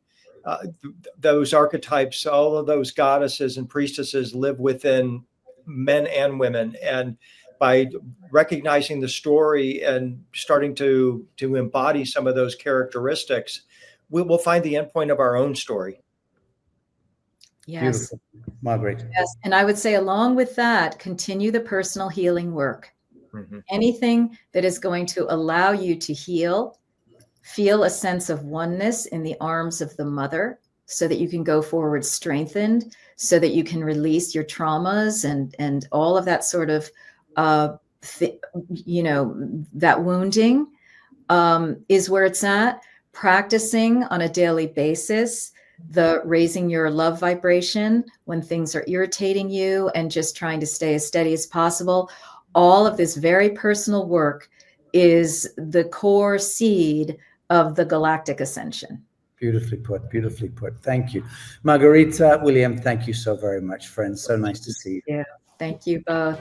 Those archetypes, all of those goddesses and priestesses live within men and women. And by recognizing the story and starting to embody some of those characteristics, we'll find the endpoint of our own story. Yes. Beautiful. Marguerite. Yes. And I would say, along with that, continue the personal healing work. Mm-hmm. Anything that is going to allow you to heal, feel a sense of oneness in the arms of the mother, so that you can go forward strengthened, so that you can release your traumas and all of that sort of, that wounding is where it's at. Practicing on a daily basis, the raising your love vibration when things are irritating you, and just trying to stay as steady as possible. All of this very personal work is the core seed of the galactic ascension. Beautifully put, beautifully put. Thank you. Marguerite, William, thank you so very much, friends. So nice to see you. Yeah, thank you both.